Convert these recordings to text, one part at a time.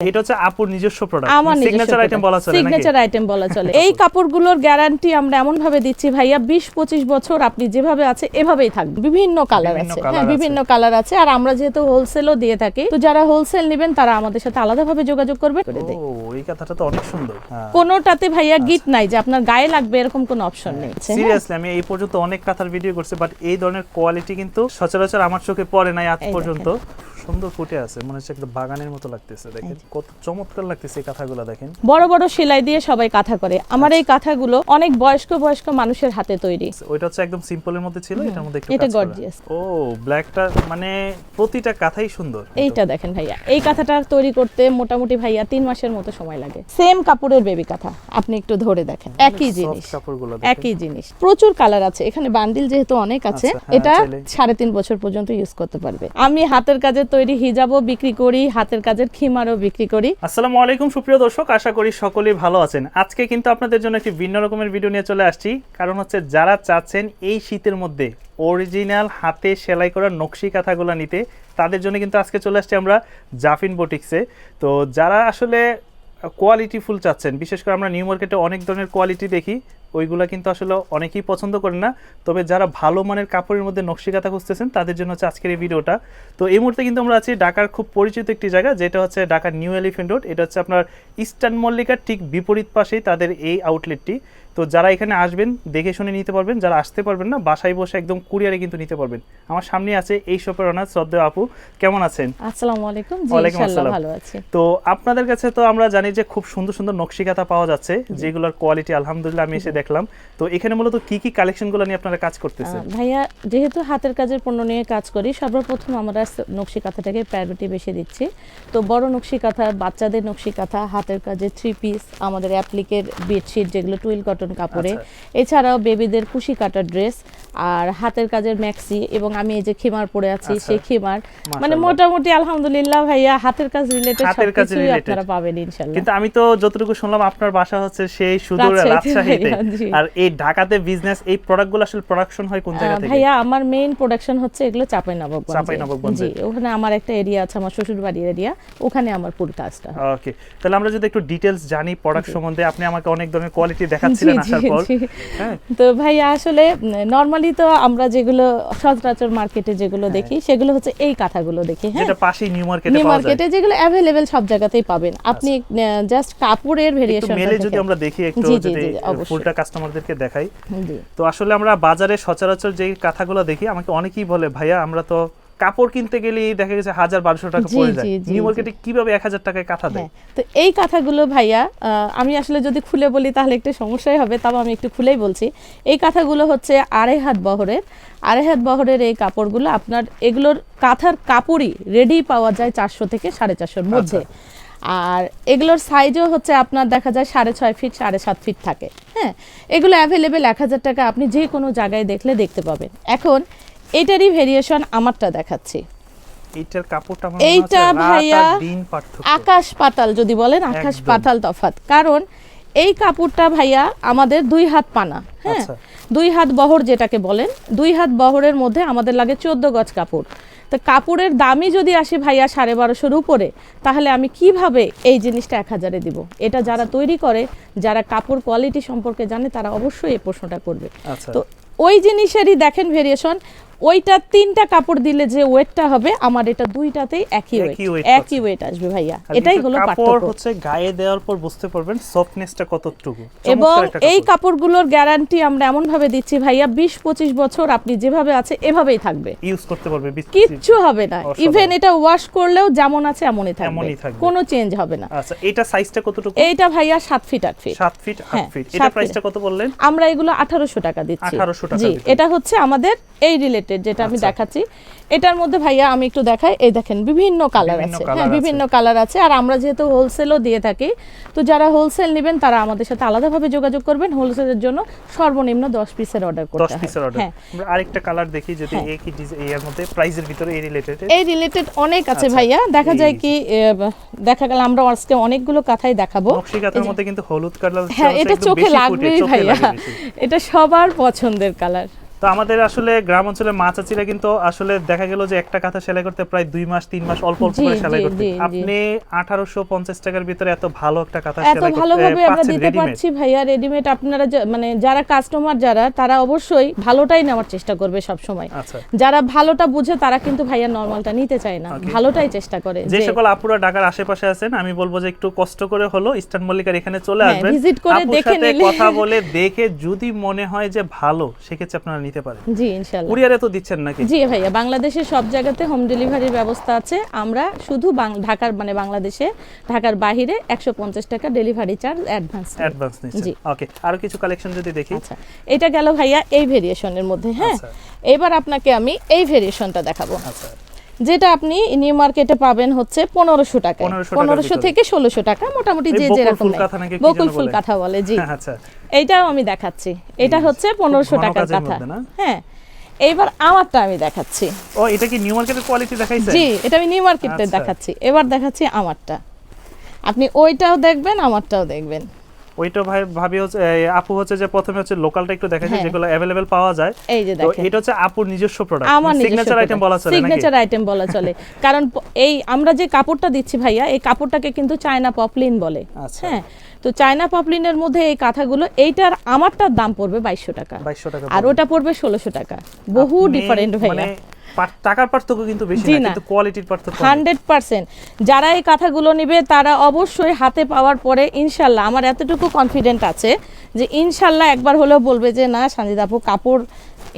এটা হচ্ছে আপুর নিজস্ব প্রোডাক্ট, আমার সিগনেচার আইটেম বলা চলে নাকি? সিগনেচার আইটেম বলা চলে। এই কাপড়গুলোর গ্যারান্টি আমরা এমন ভাবে দিচ্ছি ভাইয়া 20-25 বছর আপনি যেভাবে আছে এভাবেই থাকবে। বিভিন্ন কালার আছে, হ্যাঁ বিভিন্ন কালার আছে। আর আমরা যেহেতু হোলসেলও দিয়ে থাকি, তো যারা হোলসেল নেবেন তারা আমাদের সাথে আলাদাভাবে যোগাযোগ করবে। ও এই কথাটা তো অনেক সুন্দর। কোনোটাতে ভাইয়া গিট নাই যে আপনার গায়ে লাগবে এরকম কোনো অপশন নেই। সিরিয়াসলি আমি এই পর্যন্ত অনেক কাঁথার ভিডিও করছি, বাট এই ধরনের কোয়ালিটি কিন্তু সচরাচর আমার চোখে পড়ে নাই আজ পর্যন্ত। সুন্দর ফুটে আছে, মনে হচ্ছে একটা বাগানের মতো লাগতেছে। দেখেন কত চমৎকার লাগতেছে এই কাঁথাগুলো। দেখেন বড় বড় সেলাই দিয়ে সবাই কাঁথা করে। আমার এই কাঁথাগুলো অনেক বয়স্ক মানুষের হাতে তৈরি। ওইটা হচ্ছে একদম সিম্পলের মধ্যে ছিল, এটার মধ্যে একটু এটা গর্জিয়াস। ও ব্ল্যাকটা মানে প্রতিটা কাঁথাই সুন্দর। এইটা দেখেন ভাইয়া, এই কাঁথাটা তৈরি করতে মোটামুটি ভাইয়া 3 মাসের মতো সময় লাগে। সেম কাপড়ের বেবি কাঁথা, আপনি একটু ধরে দেখেন, একই জিনিস, কাপড়গুলো একই জিনিস। প্রচুর কালার আছে এখানে, বান্ডিল যেহেতু অনেক আছে, এটা 3.5 বছর পর্যন্ত ইউজ করতে পারবে। আমি হাতের কাজের তৈরি হিজাবও বিক্রি করি, হাতের কাজের খিমারও বিক্রি করি। আসসালামু আলাইকুম সুপ্রিয় দর্শক, আশা করি সকলেই ভালো আছেন। আজকে কিন্তু আপনাদের জন্য একটি ভিন্ন রকমের ভিডিও নিয়ে চলে আসছি। কারণ হচ্ছে যারা চাচ্ছেন এই শীতের মধ্যে অরিজিনাল হাতে সেলাই করা নকশি কাঁথাগুলো নিতে, তাদের জন্য কিন্তু আজকে চলে আসছি আমরা জাফিন বুটিক্সে। তো যারা আসলে কোয়ালিটি ফুল চাচ্ছেন, বিশেষ করে আমরা নিউ মার্কেটে অনেক ধরনের কোয়ালিটি দেখি, ওইগুলা কিন্তু আসলে অনেকেই পছন্দ করেন না। তবে যারা ভালো মানের কাপড়ের মধ্যে নকশি কাঁথা খুঁজতেছেন তাদের জন্য হচ্ছে আজকের এই ভিডিওটা। তো এই মুহূর্তে কিন্তু আমরা আছি ঢাকার খুব পরিচিত একটি জায়গা, যেটা হচ্ছে ঢাকার নিউ এলিফ্যান্ট রোড। এটা হচ্ছে আপনার ইস্টার্ন মল্লিকার ঠিক বিপরীত পাশেই তাদের এই আউটলেটটি। তো যারা এখানে আসবেন দেখে শুনে নিতে পারবেন, যারা আসতে পারবেন না বাসায় বসে একদম কুরিয়ারে কিন্তু নিতে পারবেন। আমার সামনে আছে এই শপের ওনার শ্রদ্ধেয় আপু, কেমন আছেন? আসসালামু আলাইকুম। জি ইনশাআল্লাহ ভালো আছি। তো আপনাদের কাছে তো আমরা জানি যে খুব সুন্দর সুন্দর নকশি কাঁথা পাওয়া যাচ্ছে, যেগুলোর কোয়ালিটি আলহামদুলিল্লাহ আমি এসে দেখলাম। তো এখানে মূলত কি কি কালেকশনগুলো নিয়ে আপনারা কাজ করতেছেন? ভাইয়া যেহেতু হাতের কাজের পণ্য নিয়ে কাজ করি, সর্বপ্রথম আমরা নকশি কাঁথাটাকে প্রায়োরিটি বেশি দিচ্ছি। তো বড় নকশি কাঁথা, বাচ্চাদের নকশি কাঁথা, হাতের কাজের 3 পিস, আমাদের অ্যাপ্লিকের বেডশিট যেগুলো টুইল কটন কাপড়ে, এছাড়াও বেবিদের কুশি কাটা ড্রেস, আর হাতের কাজের ম্যাক্সি, এবং আমি এই যে খিমার পরে আছি সেই খিমার, মানে মোটামুটি আলহামদুলিল্লাহ ভাইয়া হাতের কাজ রিলেটেড সবকিছুই আপনারা পাবেন ইনশাআল্লাহ। কিন্তু আমি তো যতটুকু শুনলাম আপনার বাসা হচ্ছে সেই সুদূর রাজশাহীতে, আর এই ঢাকাতে বিজনেস এই প্রোডাক্টগুলো আসলে প্রোডাকশন হয় কোন জায়গা থেকে? ভাইয়া আমার মেইন প্রোডাকশন হচ্ছে এগুলো চাঁপাইনবাবগঞ্জে। জি, ওখানে আমার একটা এরিয়া আছে, আমার শ্বশুর বাড়ির এরিয়া, ওখানে আমার পুরো কাজটা। ওকে, তাহলে আমরা যদি একটু ডিটেইলস জানি প্রোডাক্ট সম্বন্ধে। আপনি আমাকে অনেক ধরনের কোয়ালিটি দেখাচ্ছিলেন আসার পর। তো ভাইয়া আসলে নরমালি তো আমরা যেগুলো সচরাচর মার্কেটে যেগুলো দেখি সেগুলো হচ্ছে এই কাঁথাগুলো দেখি, হ্যাঁ, যেটা পাশেই নিউ মার্কেটে পাওয়া যায়। নিউ মার্কেটে যেগুলো अवेलेबल সব জায়গাতেই পাবেন আপনি। জাস্ট কাপড়ের ভেরিয়েশন মেলে যদি আমরা দেখি একটু, যদি ফুলটা কাস্টমারদেরকে দেখাই। তো আসলে আমরা বাজারে সচরাচর যে কাঁথাগুলো দেখি, আমাকে অনেকেই বলে ভাইয়া আমরা তো কাপড় কিনতে গেলেই দেখা গেছে 1000-1200 টাকা পড়ে যায়, নিউ মার্কেটে কিভাবে 1000 টাকায় কাঁথা দেয়? তো এই কাঁথাগুলো ভাইয়া আমি আসলে যদি খুলে বলি তাহলে একটু সমস্যাই হবে, তবে আমি একটু খুলেই বলছি। এই কাঁথাগুলো হচ্ছে 2.5 হাত বহরের, 2.5 হাত বহরের এই কাপড়গুলো আপনার, এগুলোর কাঁথার কাপড়ই রেডি পাওয়া যায় 400 থেকে 450 মধ্যে। আর এগুলোর সাইজও হচ্ছে আপনার দেখা যায় 6.5 ফিট 7.5 ফিট থাকে, হ্যাঁ। এগুলো অ্যাভেলেবেল 1000 টাকা আপনি যে কোনো জায়গায় দেখলে দেখতে পাবেন। এখন এটারই ভেরিয়েশন আমারটা দেখাচ্ছি। এইটার কাপড়টা মনে হচ্ছে এইটা ভাইয়া আকাশ পাতাল, যদি বলেন আকাশ পাতাল তফাৎ। কারণ এই কাপড়টা ভাইয়া আমাদের 2 হাত পানা, হ্যাঁ, 2 হাত বহর যেটাকে বলেন, 2 হাত বহরের মধ্যে আমাদের লাগে 14 গজ কাপড়। তো কাপড়ের দামই যদি আসে ভাইয়া 1250-এর উপরে, তাহলে আমি কিভাবে এই জিনিসটা 1000-এ দিব? এটা যারা তৈরি করে, যারা কাপড় কোয়ালিটি সম্পর্কে জানে, তারা অবশ্যই এই প্রশ্নটা করবে। তো ওই জিনিসেরই দেখেন ভেরিয়েশন। ওইটা 3টা কাপড় দিলে যে ওয়েটটা হবে, আমার এটা 2টাতেই একই ওয়েট আসবে ভাইয়া। এটাই হলো পার্থক্য। হচ্ছে গায়ে দেওয়ার পর বুঝতে পারবেন সফটনেসটা কতটুকু। এবং এই কাপড়গুলোর গ্যারান্টি আমরা এমন ভাবে দিচ্ছি ভাইয়া 20-25 বছর আপনি যেভাবে আছে এভাবেই থাকবে, ইউজ করতে পারবে, কিচ্ছু হবে না। ইভেন এটা ওয়াশ করলেও যেমন আছে এমনই থাকবে, কোনো চেঞ্জ হবে না। আচ্ছা, এটা সাইজটা কতটুকু? এইটা ভাইয়া 7 ফিট 8 ফিট। 7 fit 8 fit. এটা প্রাইসটা কত বললেন? আমরা এগুলো 1800 টাকা দিচ্ছি। 1800 টাকা। জি, এটা হচ্ছে আমাদের এই রিলেটেড যেটা আমি দেখাচ্ছি। এটার মধ্যে ভাইয়া আমি একটু দেখাই, এই দেখেন বিভিন্ন কালার আছে, হ্যাঁ বিভিন্ন কালার আছে। আর আমরা যেহেতু হোলসেলও দিয়ে থাকি, তো যারা হোলসেল নেবেন তারা আমাদের সাথে আলাদাভাবে যোগাযোগ করবেন। হোলসেলের জন্য সর্বনিম্ন 10 পিসের অর্ডার করতে হবে। 10 পিসের অর্ডার। আমরা আরেকটা কালার দেখি যদি একই এর মধ্যে প্রাইসের ভিতরে এই রিলেটেড অনেক আছে ভাইয়া। দেখা যায় কি, দেখা গেল আমরা আজকে অনেকগুলো কাঁথাই দেখাবো। নকশি কাঁথার মধ্যে কিন্তু হলুদ কালার, হ্যাঁ এটা চোখে লাগবেই ভাইয়া, এটা সবার পছন্দের কালার। তো আমাদের আসলে গ্রাম অঞ্চলে মা চাচিরা কিন্তু আসলে দেখা গেল যে একটা কাঁথা সেলাই করতে প্রায় 2 মাস 3 মাস অল্প অল্প করে সেলাই করতে। আপনি 1850 টাকার ভিতরে এত ভালো একটা কাঁথা সেলাই করতে ভালোভাবে আমরা দিতে পারছি ভাইয়া রেডিমেড। আপনারা মানে যারা কাস্টমার তারা অবশ্যই ভালোটাই নেওয়ার চেষ্টা করবে সব সময়। আচ্ছা, যারা ভালোটা বুঝে তারা কিন্তু ভাইয়া নরমালটা নিতে চায় না, ভালোটাই চেষ্টা করে। যে সকল আপুরা ঢাকার আশেপাশে আছেন আমি বলবো যে একটু কষ্ট করে হলো ইস্টার্ন মল্লিকার এখানে চলে আসবেন, ভিজিট করে দেখে নিলে, কথা বলে দেখে যদি মনে হয় যে ভালো সেক্ষেত্রে আপনারা নিতে পারেন। জি ইনশাআল্লাহ। কুরিয়ারে তো দিচ্ছেন নাকি? জি ভাইয়া, বাংলাদেশের সব জায়গাতে হোম ডেলিভারির ব্যবস্থা আছে। আমরা শুধু ঢাকার মানে বাংলাদেশে ঢাকার বাইরে 150 টাকা ডেলিভারি চার্জ অ্যাডভান্স নিচ্ছেন। ওকে, আরো কিছু কালেকশন যদি দেখি। আচ্ছা, এটা গেল ভাইয়া এই ভেরিয়েশনের মধ্যে। হ্যাঁ, এবার আপনাকে আমি এই ভেরিয়েশনটা দেখাবো। আচ্ছা, যেটা আপনি নিউ মার্কেটে পাবেন হচ্ছে 1500 টাকা, 1500 থেকে 1600 টাকা মোটামুটি, যে যেরকম বকুল ফুল কাঁথা বলে। জি আচ্ছা, এইটাও আমি দেখাচ্ছি। এটা হচ্ছে 1500 টাকার কাঁথা। হ্যাঁ, এইবার আমারটা আমি দেখাচ্ছি। ও, এটা কি নিউ মার্কেটের কোয়ালিটি দেখাইছেন? জি, এটা আমি নিউ মার্কেটে দেখাচ্ছি। এবার দেখাচ্ছি আমারটা। আপনি ওইটাও দেখবেন, আমারটাও দেখবেন। ওইটা ভাবি হচ্ছে আপু হচ্ছে যে প্রথমে হচ্ছে লোকালটা একটু দেখাচ্ছি, যেগুলো अवेलेबल পাওয়া যায়। এই যে দেখেন, এটা হচ্ছে আপুর নিজস্ব প্রোডাক্ট, সিগনেচার আইটেম বলা চলে নাকি? সিগনেচার আইটেম বলা চলে, কারণ এই আমরা যে কাপড়টা দিচ্ছি ভাইয়া, এই কাপড়টাকে কিন্তু চায়না পপলিন বলে। হ্যাঁ, তো চায়না পপলিনের মধ্যে এই কাঁথাগুলো, এইটার আমারটার দাম পড়বে 2200 টাকা, আর ওটা পড়বে 1600 টাকা। বহু ডিফারেন্ট ভাইয়া, টাকার পার্থক্য কিন্তু বেশি না, কিন্তু কোয়ালিটির পার্থক্য 100%। যারা এই কাঁথাগুলো নেবে তারা অবশ্যই হাতে পাওয়ার পরে ইনশাআল্লাহ, আমার এতটুকু কনফিডেন্ট আছে যে ইনশাআল্লাহ একবার হলেও বলবে যে না সানজিদা আপু কাপড়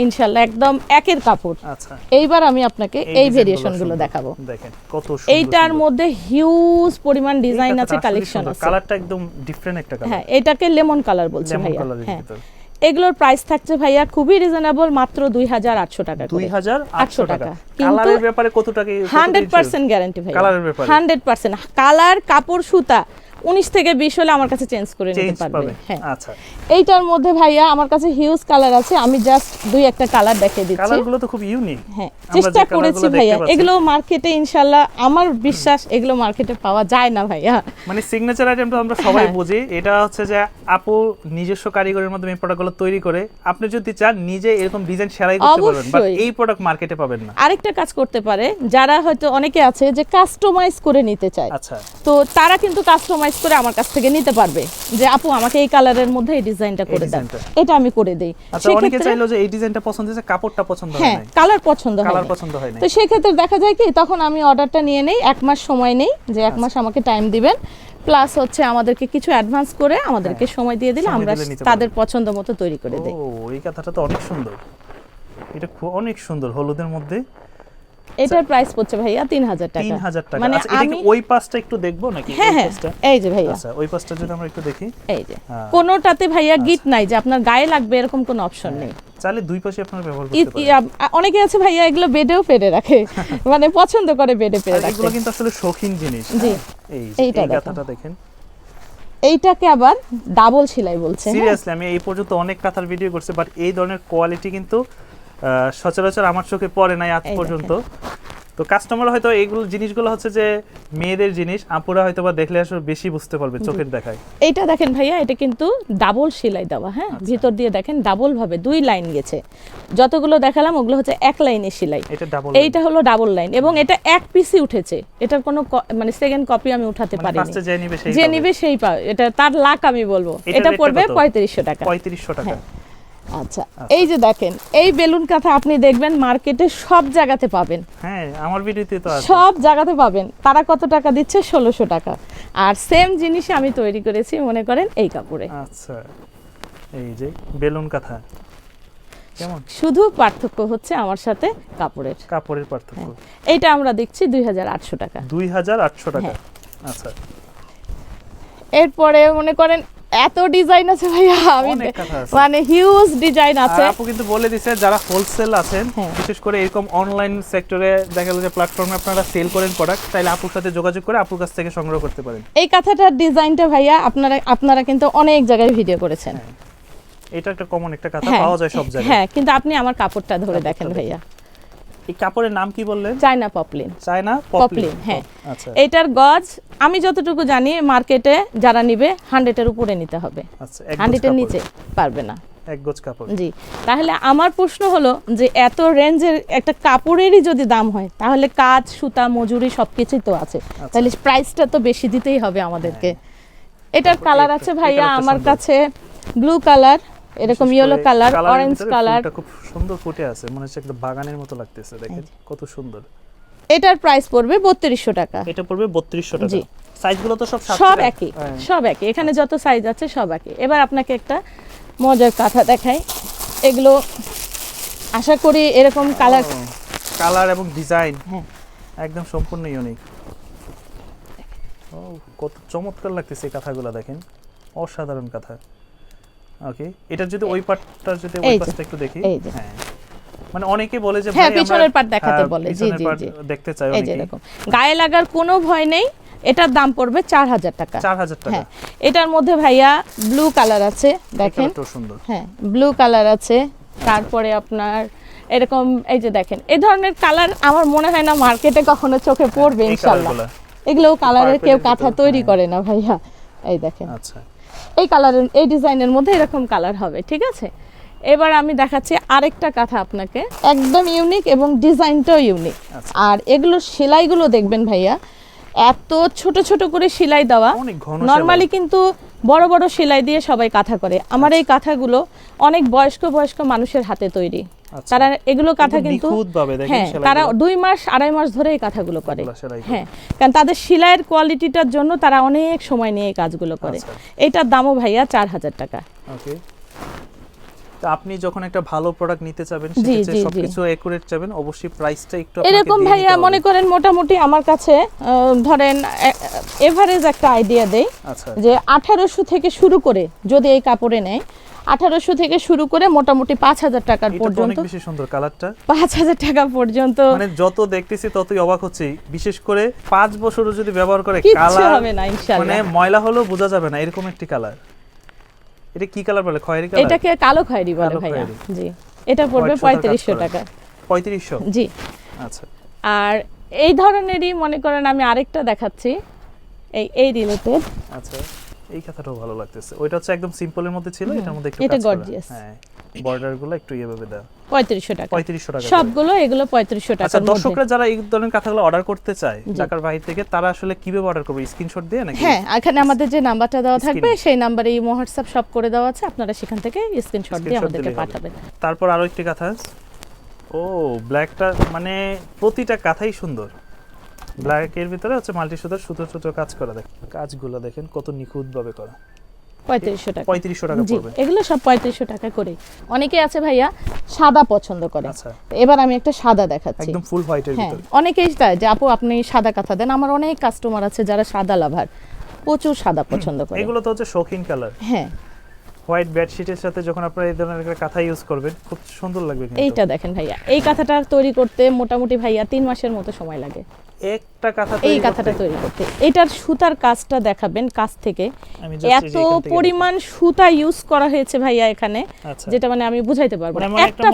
ইনশাআল্লাহ একদম একের কাপড়। আচ্ছা, এইবার আমি আপনাকে এই ভেরিয়েশন গুলো দেখাবো। দেখেন কত সুন্দর, এইটার মধ্যে হিউজ পরিমাণ ডিজাইন আছে, কালেকশন আছে। কালারটা একদম ডিফারেন্ট একটা কালার। হ্যাঁ, এটাকে লেমন কালার বলছে ভাইয়া। হ্যাঁ, এগুলোর প্রাইস থাকছে ভাইয়া খুবই রিজনেবল, মাত্র 2800 টাকা। 2800 টাকা। কালারের ব্যাপারে কত টাকা? 100% গ্যারান্টি ভাইয়া, কালারের ব্যাপারে 100%। কালার, কাপড়, সুতা 19 থেকে 20 হলে আমার কাছে চেঞ্জ করে নিতে পারবে। হ্যাঁ, আচ্ছা, এইটার মধ্যে ভাইয়া আমার কাছে হিউজ কালার আছে, আমি জাস্ট দুই একটা কালার দেখিয়ে দিচ্ছি। কালারগুলো তো খুব ইউনিক। হ্যাঁ, চেষ্টা করেছি ভাইয়া, এগুলো মার্কেটে ইনশাআল্লাহ আমার বিশ্বাস এগুলো মার্কেটে পাওয়া যায় না ভাইয়া। মানে সিগনেচার আইটেমটা আমরা সবাই বুঝি, এটা হচ্ছে যে আপু নিজস্ব কারিগরের মাধ্যমে এই প্রোডাক্টগুলো তৈরি করে। আপনি যদি চান নিজে এরকম ডিজাইন সেলাই করতে পারবেন, বাট এই প্রোডাক্ট মার্কেটে পাবেন না। আরেকটা কাজ করতে পারে, যারা হয়তো অনেকে আছে যে কাস্টমাইজ করে নিতে চায়। আচ্ছা, তো তারা কিন্তু কাস্টমাইজ করে আমার কাছ থেকে নিতে পারবে, যে আপু আমাকে এই কালারের মধ্যে এই ডিজাইনটা করে দেন, এটা আমি করে দেই। আচ্ছা, অনেকে চাইলো যে এই ডিজাইনটা পছন্দ হয়েছে, কাপড়টা পছন্দ হয় না, কালার পছন্দ হয় না, তো সেই ক্ষেত্রে দেখা যায় কি তখন আমি অর্ডারটা নিয়ে নেই, 1 মাস সময় নেই, যে 1 মাস আমাকে টাইম দিবেন, প্লাস হচ্ছে আমাদেরকে কিছু অ্যাডভান্স করে আমাদেরকে সময় দিয়ে দিলে আমরা তাদের পছন্দ মতো তৈরি করে দেই। ও, এই কথাটা তো অনেক সুন্দর, এটা খুব অনেক সুন্দর, হলুদের মধ্যে। এটার প্রাইস পড়ছে ভাইয়া 3000 টাকা। 3000 টাকা। মানে এটা কি ওই পাশটা একটু দেখবো নাকি? হ্যাঁ, এই যে ভাইয়া, আচ্ছা, ওই পাশটা যদি আমরা একটু দেখি, এই যে কোনোটাতে ভাইয়া গিট নাই যে আপনার গায়ে লাগবে এরকম কোনো অপশন নেই। চাইলে দুই পাশে আপনারা ব্যবহার করতে পারেন। অনেকে আছে ভাইয়া এগুলো বেডেও পেরে রাখে, মানে পছন্দ করে বেডে পেরে রাখে। এগুলো কিন্তু আসলে শৌখিন জিনিস। জি, এই কাঁথাটা দেখেন, এইটাকে আবার ডাবল সেলাই বলছে। সিরিয়াসলি আমি এই পর্যন্ত অনেক কাঁথার ভিডিও করছি, বাট এই ধরনের কোয়ালিটি কিন্তু সচরাচর আমার চোখে পড়ে নাই আজ পর্যন্ত। তো কাস্টমার হয়তো এইগুলো জিনিসগুলো হচ্ছে যে মেয়েদের জিনিস, আপুরা হয়তো বা দেখলে আসলে বেশি বুঝতে পারবে, চোখের দেখায়। এইটা দেখেন ভাইয়া, এটা কিন্তু ডাবল সেলাই দেওয়া। হ্যাঁ, ভিতর দিয়ে দেখেন ডাবল ভাবে 2 লাইন গেছে। যতগুলো দেখালাম ওগুলো হচ্ছে 1 লাইনে সেলাই, এইটা হলো ডাবল লাইন, এবং এটা 1 পিসই উঠেছে। এটার কোনো মানে সেকেন্ড কপি আমি উঠাতে পারিনি, যে নিবে সেই পাবে, এটা তার লাখ আমি বলবো। এটা পড়বে 3500 টাকা। 3500 টাকা। আচ্ছা, এই যে দেখেন এই বেলুন কাঁথা আপনি দেখবেন মার্কেটে সব জায়গাতে পাবেন। হ্যাঁ, আমার ভিডিওতে তো আছে, সব জায়গাতে পাবেন। তারা কত টাকা দিচ্ছে? 1600 টাকা। আর সেম জিনিস আমি তৈরি করেছি মনে করেন এই কাপড়ে। আচ্ছা, এই যে বেলুন কাঁথা, কেমন? শুধু পার্থক্য হচ্ছে আমার সাথে কাপড়ের পার্থক্য। এইটা আমরা দেখছি 2800 টাকা। 2800 টাকা। আচ্ছা, এরপরে মনে করেন এত ডিজাইন আছে ভাইয়া, আমি মানে হিউজ ডিজাইন আছে। আপু কিন্তু বলে দিয়েছে যারা হোলসেল আছেন, বিশেষ করে এরকম অনলাইন সেক্টরে দেখা গেল যে প্ল্যাটফর্মে আপনারা সেল করেন প্রোডাক্ট, তাইলে আপুর সাথে যোগাযোগ করে আপুর কাছ থেকে সংগ্রহ করতে পারেন। এই কাঁথাটার ডিজাইনটা ভাইয়া আপনারা কিন্তু অনেক জায়গায় ভিডিও করেছেন। এটা একটা কমন একটা কাঁথা, পাওয়া যায় সব জায়গায়। হ্যাঁ, কিন্তু আপনি আমার কাপড়টা ধরে দেখেন ভাইয়া, এই কাপড়ের নাম কি বললেন? China poplin. China poplin. হ্যাঁ, আচ্ছা, এটার গজ আমি যতটুকু জানি মার্কেটে যারা নিবে 100 এর উপরে নিতে হবে। আচ্ছা, 100 এর নিচে পারবে না। এক গজ কাপড়। জি, তাহলে আমার প্রশ্ন হলো যে এত রেঞ্জের একটা কাপড়েরই যদি দাম হয় তাহলে কাজ, সুতা, মজুরি সবকিছুই তো আছে, তাহলে প্রাইসটা তো বেশি দিতেই হবে আমাদেরকে। এটার কালার আছে ভাইয়া আমার কাছে ব্লু কালার, এরকম ইয়েলো কালার, অরেঞ্জ কালার, এটা খুব সুন্দর ফুটে আছে, মনে হচ্ছে একটা বাগানের মতো লাগতেছে, দেখেন কত সুন্দর। এটার প্রাইস পড়বে 3200 টাকা। এটা পড়বে 3200 টাকা। জি, সাইজগুলো তো সব একই, সব একই, এখানে যত সাইজ আছে সব একই। এবার আপনাকে একটা মজার কাঁথা দেখাই, এগুলো আশা করি এরকম কালার এবং ডিজাইন হ্যাঁ একদম সম্পূর্ণ ইউনিক। ও কত চমৎকার লাগতেছে এই কাঁথাগুলো, দেখেন অসাধারণ কাঁথা। ওকে, এটা যদি ওই পার্টটা যদি ওই পাশটা একটু দেখি, হ্যাঁ মানে অনেকে বলে যে ভাই পিছনের পার্ট দেখাতে বলে, জি জি জি দেখতে চাই অনেকে, এই যে এরকম গায়ে লাগার কোনো ভয় নেই। এটার দাম পড়বে 4000 টাকা। 4000 টাকা। হ্যাঁ, এটার মধ্যে ভাইয়া ব্লু কালার আছে, দেখেন কত সুন্দর। হ্যাঁ, ব্লু কালার আছে, তারপরে আপনার এরকম এই যে দেখেন, এই ধরনের কালার আমার মনে হয় না মার্কেটে কখনো চোখে পড়বে ইনশাআল্লাহ। এগুলো কালারের কেউ কাঁথা তৈরি করে না ভাইয়া, এই দেখেন। আচ্ছা, এই কালারের, এই ডিজাইনের মধ্যে এরকম কালার হবে, ঠিক আছে। এবার আমি দেখাচ্ছি আরেকটা কাঁথা আপনাকে, একদম ইউনিক এবং ডিজাইনটাও ইউনিক। আর এগুলো সেলাইগুলো দেখবেন ভাইয়া, এত ছোট ছোট করে সেলাই দেওয়া। নরমালি কিন্তু বড় বড় সেলাই দিয়ে সবাই কাঁথা করে, আমার এই কাঁথাগুলো অনেক বয়স্ক মানুষের হাতে তৈরি। তারা এগুলো কাঁথা কিন্তু হ্যাঁ, তারা 2 মাস 2.5 মাস ধরে এই কাঁথাগুলো করে। হ্যাঁ, কারণ তাদের সেলাইয়ের কোয়ালিটিটার জন্য তারা অনেক সময় নিয়ে এই কাজগুলো করে। এটার দামও ভাইয়া 4000 টাকা। ওকে, তো আপনি যখন একটা ভালো প্রোডাক্ট নিতে চাবেন, সেক্ষেত্রে সবকিছু একুরেট চাবেন, অবশ্যই প্রাইসটা একটু আপনাকে এরকম ভাইয়া মনে করেন মোটামুটি আমার কাছে ধরেন এভারেজ একটা আইডিয়া দেই, যে 1800 থেকে শুরু করে যদি এই কাপড়ে নেয়, 1800 থেকে শুরু করে মোটামুটি 5000 টাকা পর্যন্ত। অনেক বেশি সুন্দর কালারটা, 5000 টাকা পর্যন্ত। মানে যত দেখতেছি ততই অবাক হচ্ছি, বিশেষ করে 5 বছরও যদি ব্যবহার করে কালার হবে না ইনশাআল্লাহ, মানে ময়লা হলেও বোঝা যাবে না, এরকম একটি কালার। এটা কি কালার বলে? খয়েরি কালার। এটাকে কালো খয়েরি বলে ভাইয়া। জি, এটা পড়বে 3500 টাকা। 3500? জি। আচ্ছা, আর এই ধরনেরই মনে করেন আমি আরেকটা দেখাচ্ছি, এই রিলেটেড। আচ্ছা, এই কথাটাও ভালো লাগতেছে। ওইটা হচ্ছে একদম সিম্পলের মধ্যে ছিল, এটার মধ্যে একটু এটা গর্জিয়াস। হ্যাঁ, বর্ডারগুলো একটু এভাবে দাও। 3500 টাকা। 3500 টাকা সবগুলো, এগুলো 3500 টাকার মধ্যে। মধ্যে। দর্শকরা যারা এই ধরনের কাঁথাগুলো অর্ডার করতে চায় ঢাকার বাইরে থেকে, তারা আসলে কিভাবে অর্ডার করবে? স্ক্রিনশট দিয়ে নাকি? হ্যাঁ, এখানে আমাদের যে নাম্বারটা দেওয়া থাকবে সেই নাম্বারে এই হোয়াটসঅ্যাপ সব করে দেওয়া আছে, আপনারা সেখান থেকে স্ক্রিনশট দিয়ে আমাদেরকে পাঠাবেন। তারপর আরো একটি কাঁথা, ও ব্ল্যাকটা, মানে প্রতিটা কাঁথাই সুন্দর। ব্ল্যাক এর ভিতরে হচ্ছে মাল্টি সুতার ছোট ছোট কাজ করা, দেখেন কাজগুলো দেখেন কত নিখুঁত ভাবে করা। 3500 টাকা। 3500 টাকা পড়বে। এগুলো সব 3500 টাকা করে। অনেকে আছে ভাইয়া সাদা পছন্দ করে। আচ্ছা, এবার আমি একটা সাদা দেখাচ্ছি, একদম ফুল হোয়াইটের ভিতরে। অনেকেই চায় যে আপু আপনি সাদা কাঁথা দেন। আমার অনেক কাস্টমার আছে যারা সাদা লাভার, প্রচুর সাদা পছন্দ করে। এগুলো তো হচ্ছে শৌখিন কালার। হ্যাঁ, হোয়াইট বেডশিটের সাথে যখন আপনারা এই ধরনের একটা কাঁথা ইউজ করবেন, খুব সুন্দর লাগবে কিন্তু। এইটা দেখেন ভাইয়া, এই কাঁথাটা তৈরি করতে মোটামুটি ভাইয়া 3 মাসের মতো সময় লাগে। একটা কাঁথা এই কাঁথাটা তৈরি করতে। এটার সুতার কাজটা দেখাবেন কাছ থেকে, এত পরিমাণ সুতা ইউজ করা হয়েছে ভাইয়া এখানে, যেটা মানে আমি বুঝাইতে পারবো না। একটা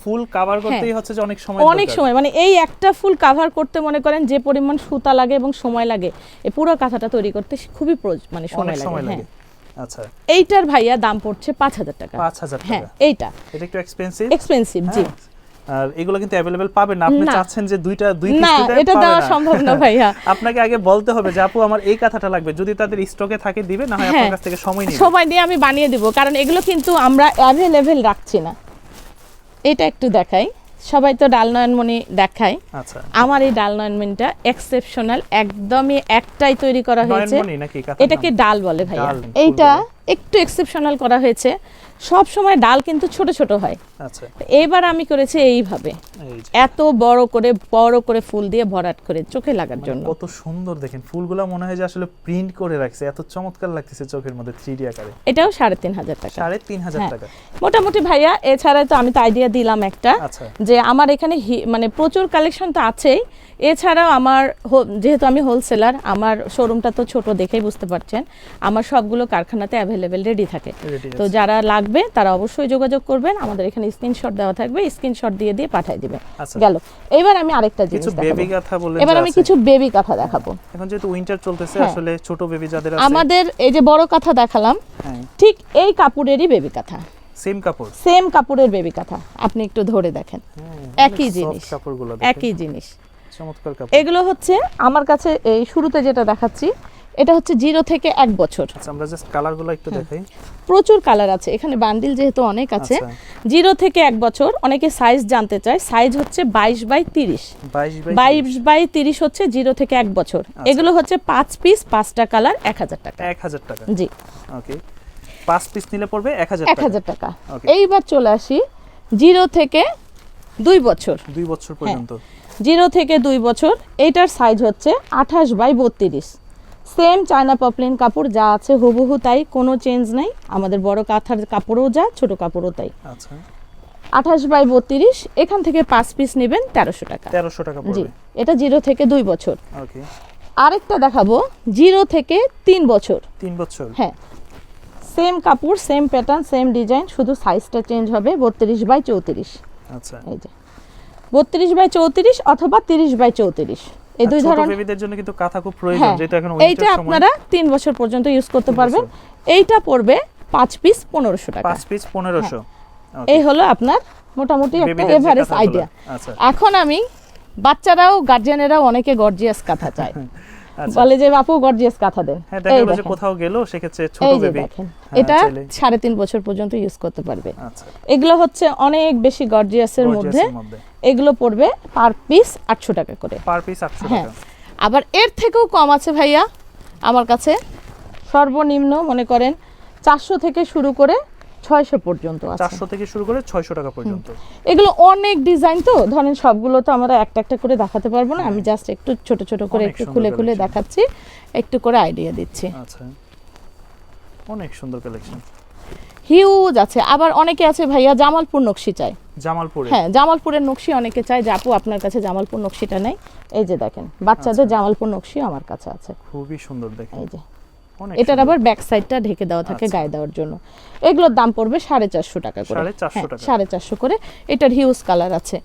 ফুল কভার করতেই হচ্ছে যে অনেক সময় মানে এই একটা ফুল কভার করতে মনে করেন যে পরিমাণ সুতা লাগে এবং সময় লাগে, এই পুরো কাঁথাটা তৈরি করতে খুবই মানে সময় লাগে। আচ্ছা, এইটার ভাইয়া দাম পড়ছে 5000 টাকা। 5000 টাকা। হ্যাঁ, এটা একটু এক্সপেন্সিভ। জি। আর এগুলো কিন্তু अवेलेबल পাবেন না, আপনি চাচ্ছেন যে দুই কিস্তিতে না, এটা দেওয়া সম্ভব না ভাইয়া। আপনাকে আগে বলতে হবে যে আপু আমার এই কাঁথাটা লাগবে, যদি তাদের স্টকে থাকে দিবে, না হয় আপনার কাছ থেকে সময় নিয়ে আমি বানিয়ে দিব, কারণ এগুলো কিন্তু আমরা अवेलेबल রাখছি না। এটা একটু দেখাই, সবাই তো ডাল নয়নমণি দেখায়। আচ্ছা, আমার এই ডাল নয়নমণিটা এক্সেপশনাল, একদমই একটাই তৈরি করা হয়েছে। এটাকে ডাল বলে ভাইয়া। এইটা একটু এক্সেপশনাল করা হয়েছে, সব সময় ডাল কিন্তু ছোট ছোট হয়। আচ্ছা, এবার আমি করেছি এইভাবে, এত বড় করে ফুল দিয়ে ভরাট করে চোখে লাগার জন্য। কত সুন্দর দেখেন ফুলগুলো, মনে হয় যে আসলে প্রিন্ট করে রাখছে, এত চমৎকার লাগতেছে চোখের মধ্যে 3D আকারে। এটাও 3500 টাকা। 3500 টাকা মোটামুটি ভাইয়া। এছাড়া তো আমি তো আইডিয়া দিলাম একটা, যে আমার এখানে মানে প্রচুর কালেকশন তো আছেই, এছাড়াও আমার যেহেতু আমি হোলসেলার, আমার শোরুমটা তো ছোট দেখেই বুঝতে পারছেন, আমার সবগুলো কারখানাতে অ্যাভেলেবেল রেডি থাকে। তো যারা লাগবে তারা অবশ্যই যোগাযোগ করবেন, আমাদের এখানে স্ক্রিনশট দেওয়া থাকবে, স্ক্রিনশট দিয়ে পাঠিয়ে দিবেন। গেল। এবার আমি আরেকটা জিনিস দেখাবো। এবার আমি কিছু বেবি কাঁথা দেখাবো। এখন যেহেতু উইন্টার চলতেছে, আসলে ছোট বেবি যাদের আছে, আমাদের এই যে বড় কাঁথা দেখালাম, ঠিক এই কাপড়েরই বেবি কাঁথা। সেম কাপড়, সেম কাপড়ের বেবি কাঁথা, আপনি একটু ধরে দেখেন একই জিনিস, কাপড়গুলো একই জিনিস, চমৎকার কাপড়। এগুলো হচ্ছে আমার কাছে এই শুরুতে যেটা দেখাচ্ছি এটা হচ্ছে 0 থেকে 1 বছর। আচ্ছা আমরা জাস্ট কালারগুলো একটু দেখাই। প্রচুর কালার আছে এখানে, বান্ডিল যেহেতু অনেক আছে। 0 থেকে 1 বছর, অনেকে সাইজ জানতে চায়, সাইজ হচ্ছে 22 বাই 30, 22 বাই 30 হচ্ছে 0 থেকে 1 বছর। এগুলো হচ্ছে 5 পিস 5টা কালার 1000 টাকা। 1000 টাকা, জি ওকে। 5 পিস নিলে পড়বে 1000 টাকা। এইবার চলে আসি 0 থেকে 2 বছর, 2 বছর পর্যন্ত। 0 থেকে 2 বছর, এইটার সাইজ হচ্ছে 28 বাই 32। সেম চায়না পপলিন কাপড় যা আছে হুবহু তাই, কোনো চেঞ্জ নাই। আমাদের বড় কাঁথার কাপড়ও যা, ছোট কাপড়ও তাই। আচ্ছা 28 বাই 32, এখান থেকে 5 পিস নেবেন 1300 টাকা। 1300 টাকা জি, পড়বে। এটা 0 থেকে 2 বছর। ওকে, আরেকটা দেখাবো 0 থেকে 3 বছর। 3 বছর, হ্যাঁ, সেম কাপড়, সেম প্যাটার্ন, সেম ডিজাইন, শুধু সাইজটা চেঞ্জ হবে। 32 বাই 34। আচ্ছা, এই যে 32 বাই 34 অথবা 30 বাই 34, এই দুই ধরনের। ছোট বেবিদের জন্য কিন্তু কাঁথা খুব প্রয়োজন, যেটা এখন এইটা উইন্টার সময়। আপনারা 3 বছর পর্যন্ত ইউজ করতে পারবেন। এইটা পড়বে 5 পিস 1500 টাকা। 5 পিস 1500। এই হলো আপনার মোটামুটি একটা বেবিদের যে এভারেজ কাঁথাগুলো। আইডিয়া। আচ্ছা এখন আমি বাচ্চারাও গার্জিয়ানেরাও অনেকে গর্জিয়াস কাঁথা চায়, আচ্ছা। বলে যে বাপু গর্জিয়াস কাঁথা দেন। হ্যাঁ, দেখা গেল যে কোথাও গেল সেক্ষেত্রে ছোট এই যে বেবি, দেখেন, এটা চাইলে। 3.5 বছর পর্যন্ত ইউজ করতে পারবে। আচ্ছা, এগুলো হচ্ছে অনেক বেশি গর্জিয়াসের মধ্যে। এগুলো পড়বে পার পিস 800 টাকা করে। পার পিস 800 হ্যাঁ, টাকা। আবার এর থেকেও কম আছে ভাইয়া আমার কাছে, সর্বনিম্ন মনে করেন 400 থেকে শুরু করে 600 পর্যন্ত আছে। 400 থেকে শুরু করে 600 টাকা পর্যন্ত। এগুলো অনেক ডিজাইন, তো ধরেন সবগুলো তো আমরা একটা একটা করে দেখাতে পারবো না, আমি জাস্ট একটু ছোট ছোট করে অনেক একটু সুন্দর খুলে খুলে collection। দেখাচ্ছি, একটু করে আইডিয়া দিচ্ছি। আচ্ছা, অনেক সুন্দর কালেকশন। হিউজ আছে। আবার অনেকে আছে ভাইয়া জামালপুর নকশি চায়। জামালপুরে, হ্যাঁ, জামালপুরের নকশি অনেকে চায় যে আপু আপনার কাছে জামালপুর নকশিটা নেই। এই যে দেখেন, বাচ্চাদের জামালপুর নকশি আমার কাছে আছে। খুবই সুন্দর দেখেন। এই যে অনেক এটার সুন্দর। আবার ব্যাক সাইডটা ঢেকে দেওয়া থাকে আচ্ছা। গায়ে দেওয়ার জন্য। এগুলোর দাম পড়বে 450 টাকা করে। 450 টাকা। 450 করে। এটার হিউজ কালার আছে।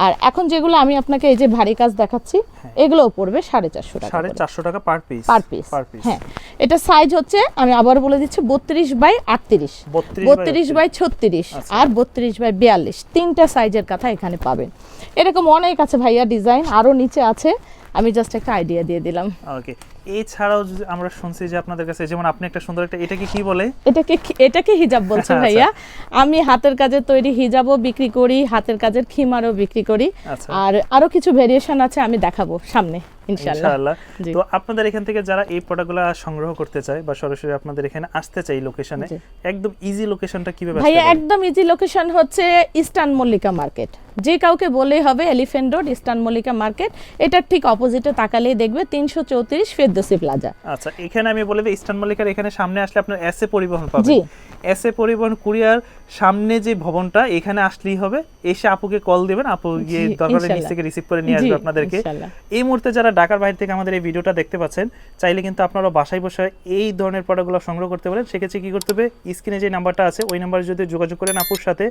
আর এখন যেগুলো আমি আপনাকে এই যে ভারী কাজ দেখাচ্ছি, এগুলোও পড়বে 450 টাকা করে। 450 টাকা per piece. Per piece. Per piece. হ্যাঁ, এটা সাইজ হচ্ছে, আমি আবার বলে দিচ্ছি, 32 বাই 38, 32 বাই 36 আর 32 বাই 42, তিনটা সাইজের কথা এখানে পাবেন। এরকম অনেক আছে ভাইয়া ডিজাইন, আরো নিচে আছে, আমি জাস্ট একটা আইডিয়া দিয়ে দিলাম। ওকে, এছাড়াও আমরা শুনছি যে আপনাদের কাছে যেমন আপনি একটা সুন্দর একটা, এটাকে কি বলে? এটাকে হিজাব বলছে আচ্ছা। ভাইয়া। আমি হাতের কাজের তৈরি হিজাবও বিক্রি করি, হাতের কাজের খিমারও বিক্রি করি। আচ্ছা। আর আরো কিছু ভেরিয়েশন আছে, আমি দেখাবো সামনে ইনশাআল্লাহ। জি। তো আপনাদের এখান থেকে যারা এই প্রোডাক্টগুলো সংগ্রহ করতে চায় বা সরাসরি আপনাদের এখানে আসতে চাই লোকেশনে, জি। একদম ইজি লোকেশনটা কিভাবে ভাইয়া আসতে পারে? একদম ইজি লোকেশন হচ্ছে ইস্টার্ন মল্লিকা মার্কেট। যে কাউকে বলেই হবে elephant road eastern Mallika market, এটার ঠিক অপোজিটে তাকালেই দেখবে 334 ফেরদৌসি প্লাজা। আচ্ছা, এখানে আমি বলে দিই ইস্টার্ন মল্লিকার এখানে সামনে আসলে আপনার এসএ পরিবহন পাবেন। জি। এসএ পরিবহন কুরিয়ার সামনে যে ভবনটা, এখানে আসলেই হবে। এসে আপুকে কল দিবেন, আপু গিয়ে জি, দরকারে নিচ ইনশাআল্লাহ। থেকে রিসিভ করে নিয়ে আসবে জি, আপনাদেরকে। ইনশাআল্লাহ। এই মুহূর্তে যারা ঢাকার বাইরে থেকে আমাদের এই ভিডিওটা দেখতে পাচ্ছেন, চাইলে কিন্তু আপনারা বাসায় বসে এই ধরনের প্রোডাক্টগুলো সংগ্রহ করতে পারেন। সেক্ষেত্রে কি করতে হবে, স্ক্রিনে যে নাম্বারটা আছে ওই নাম্বারে যদি যোগাযোগ করেন আপুর সাথে,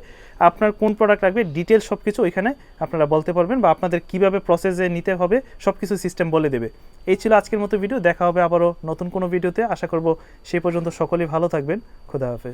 আপনার কোন প্রোডাক্ট লাগবে ডিটেইলস সবকিছু ওইখানে আপনারা বলতে পারবেন, বা আপনাদের কিভাবে প্রসেসে নিতে হবে সবকিছু সিস্টেম বলে দেবে। এই ছিল আজকের মতো ভিডিও। দেখা হবে আবারও নতুন কোনো ভিডিওতে। আশা করব সেই পর্যন্ত সকলেই ভালো থাকবেন। খোদা হাফেজ।